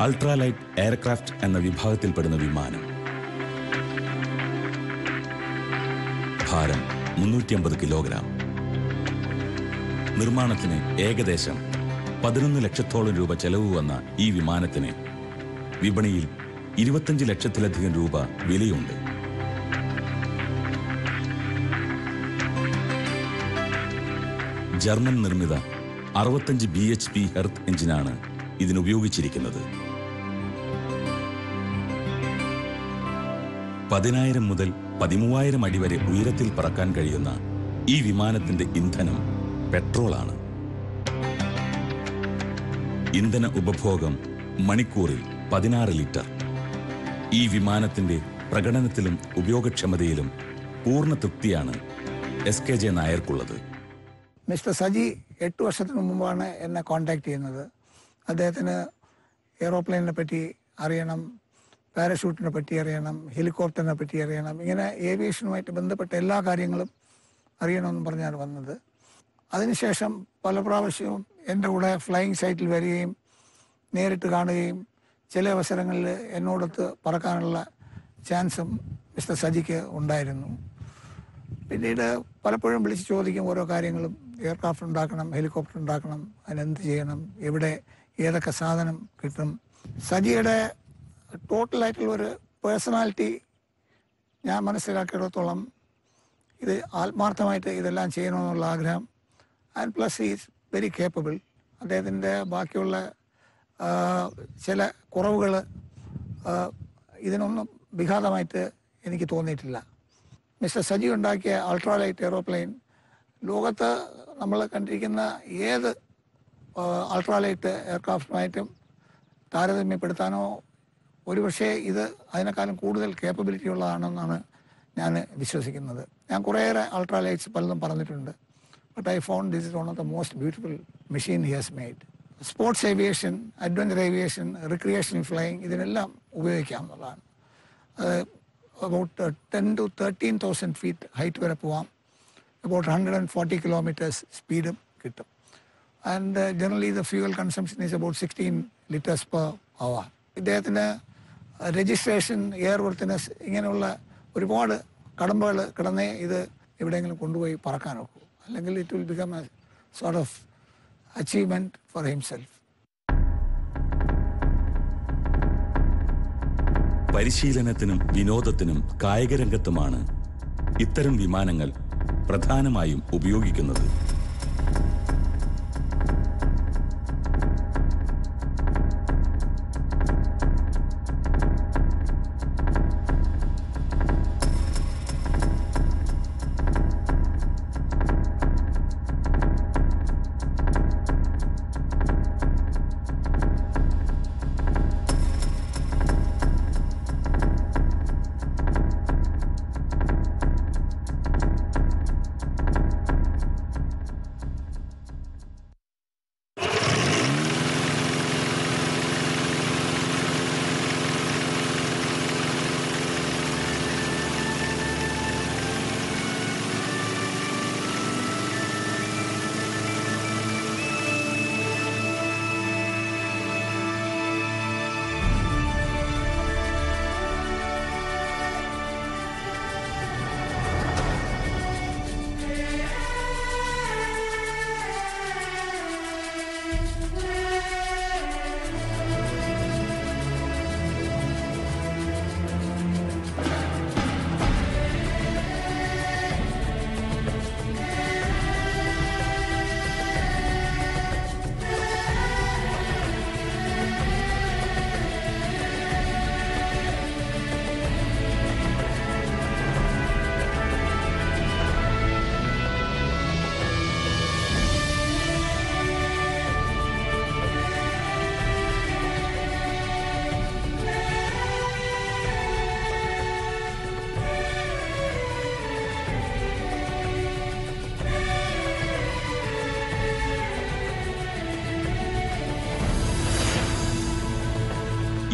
Ultralight aircraft എന്ന വിഭാഗത്തിൽപ്പെടുന്ന വിമാനം. ഭാരം 350 കിലോഗ്രാം. നിർമ്മാണത്തിന് ഏകദേശം 11 ലക്ഷത്തോളം രൂപ ചെലവ് വന്ന ഈ വിമാനത്തിന് വിപണിയിൽ 25 ലക്ഷത്തിലധികം രൂപ വിലയുണ്ട്. ജർമ്മൻ നിർമ്മിത 65 bhp ഹെർത്ത് എഞ്ചിനാണ് ഇതിനുപയോഗിച്ചിരിക്കുന്നത്. 10,000 മുതൽ 13,000 അടി വരെ ഉയരത്തിൽ പറക്കാൻ കഴിയുന്ന ഈ വിമാനത്തിന്റെ ഇന്ധനം പെട്രോളാണ്. ഇന്ധന ഉപഭോഗം മണിക്കൂറിൽ 16 ലിറ്റർ. ഈ വിമാനത്തിന്റെ പ്രകടനത്തിലും ഉപയോഗക്ഷമതയിലും പൂർണ്ണ തൃപ്തിയാണ് SKJ നായർക്കുള്ളത്. മിസ്റ്റർ സജി 8 വർഷത്തിന് മുമ്പാണ് എന്നെ കോൺടാക്ട് ചെയ്യുന്നത്. അദ്ദേഹത്തിന് എയ്റോപ്ലെയിനെ പറ്റി അറിയണം, പാരഷൂട്ടിനെ പറ്റി അറിയണം, ഹെലികോപ്റ്ററിനെ പറ്റി അറിയണം, ഇങ്ങനെ ഏവിയേഷനുമായിട്ട് ബന്ധപ്പെട്ട എല്ലാ കാര്യങ്ങളും അറിയണമെന്ന് പറഞ്ഞാണ് വന്നത്. അതിനുശേഷം പല പ്രാവശ്യവും എൻ്റെ കൂടെ ഫ്ലൈയിങ് സൈറ്റിൽ വരികയും നേരിട്ട് കാണുകയും ചില അവസരങ്ങളിൽ എന്നോടൊത്ത് പറക്കാനുള്ള ചാൻസും മിസ്റ്റർ സജിക്ക് ഉണ്ടായിരുന്നു. പിന്നീട് പലപ്പോഴും വിളിച്ച് ചോദിക്കും ഓരോ കാര്യങ്ങളും. എയർക്രാഫ്റ്റ് ഉണ്ടാക്കണം, ഹെലികോപ്റ്റർ ഉണ്ടാക്കണം, അതിനെന്ത് ചെയ്യണം, എവിടെ ഏതൊക്കെ സാധനം കിട്ടും. സജിയുടെ ടോട്ടലായിട്ടുള്ളൊരു പേഴ്സണാലിറ്റി ഞാൻ മനസ്സിലാക്കിയിടത്തോളം ഇത് ആത്മാർത്ഥമായിട്ട് ഇതെല്ലാം ചെയ്യണമെന്നുള്ള ആഗ്രഹം. And plus is very capable. അദ്ദേഹത്തിൻ്റെ ബാക്കിയുള്ള ചില കുറവുകൾ ഇതിനൊന്നും വിഘാതമായിട്ട് എനിക്ക് തോന്നിയിട്ടില്ല. മിസ്റ്റർ സജി ഉണ്ടാക്കിയ അൾട്രാലൈറ്റ് എയ്റോപ്ലെയിൻ ലോകത്ത് നമ്മൾ കണ്ടിരിക്കുന്ന ഏത് അൾട്രാലൈറ്റ് എയർക്രാഫ്റ്റുമായിട്ടും താരതമ്യപ്പെടുത്താനോ ഒരുപക്ഷെ ഇത് അതിനേക്കാളും കൂടുതൽ കേപ്പബിലിറ്റി ഉള്ളതാണെന്നാണ് ഞാൻ വിശ്വസിക്കുന്നത്. ഞാൻ കുറേയേറെ അൾട്രാലൈറ്റ്സ് പലതും പറഞ്ഞിട്ടുണ്ട്. But I found this is one of the most beautiful machine he has made. Sports aviation, adventure aviation, recreational flying ഇതിനെല്ലാം ഉപയോഗിക്കാവുന്നതാണ്. അത് about 10 to 13,000 feet height വരെ പോവാം. about 140 kilometers സ്പീഡും കിട്ടും. And generally the fuel consumption is about 16 liters per hour. ഇദ്ദേഹത്തിന് registration, എയർവർത്തിനെസ് ഇങ്ങനെയുള്ള ഒരുപാട് കടമ്പകൾ കിടന്നേ ഇത് എവിടെയെങ്കിലും കൊണ്ടുപോയി പറക്കാൻ നോക്കൂ. അല്ലെങ്കിൽ it will become a sort of achievement for himself. പരിശീലനത്തിനും വിനോദത്തിനും കായികരംഗത്തുമാണ് ഇത്തരം വിമാനങ്ങൾ പ്രധാനമായും ഉപയോഗിക്കുന്നത്.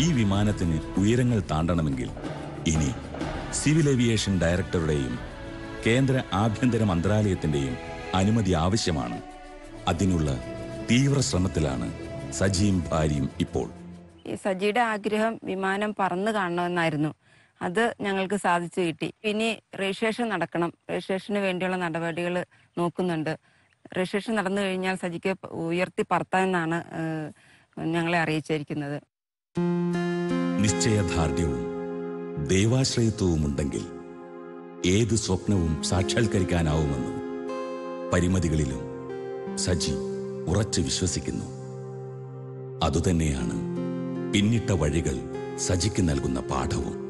ഈ വിമാനത്തിന് ഉയരങ്ങൾ താണ്ടണമെങ്കിൽ ഇനി സിവിൽ ഏവിയേഷൻ ഡയറക്ടറുടെയും കേന്ദ്ര ആഭ്യന്തര മന്ത്രാലയത്തിന്റെയും അനുമതി ആവശ്യമാണ്. അതിനുള്ള തീവ്ര ശ്രമത്തിലാണ് സജിയും ഭാര്യയും ഇപ്പോൾ. ഈ സജിയുടെ ആഗ്രഹം വിമാനം പറന്ന് കാണണമെന്നായിരുന്നു. അത് ഞങ്ങൾക്ക് സാധിച്ചു കിട്ടി. ഇനി രജിസ്ട്രേഷൻ നടക്കണം. രജിസ്ട്രേഷന് വേണ്ടിയുള്ള നടപടികൾ നോക്കുന്നുണ്ട്. രജിസ്ട്രേഷൻ നടന്നു കഴിഞ്ഞാൽ സജിക്ക് ഉയർത്തി പറത്താമെന്നാണ് ഞങ്ങളെ അറിയിച്ചിരിക്കുന്നത്. നിശ്ചയദാർഢ്യവും ദൈവാശ്രയത്വവും ഉണ്ടെങ്കിൽ ഏത് സ്വപ്നവും സാക്ഷാത്കരിക്കാനാവുമെന്നും പരിമിതികളിലും സജി ഉറച്ചു വിശ്വസിക്കുന്നു. അതുതന്നെയാണ് പിന്നിട്ട വഴികൾ സജിക്ക് നൽകുന്ന പാഠവും.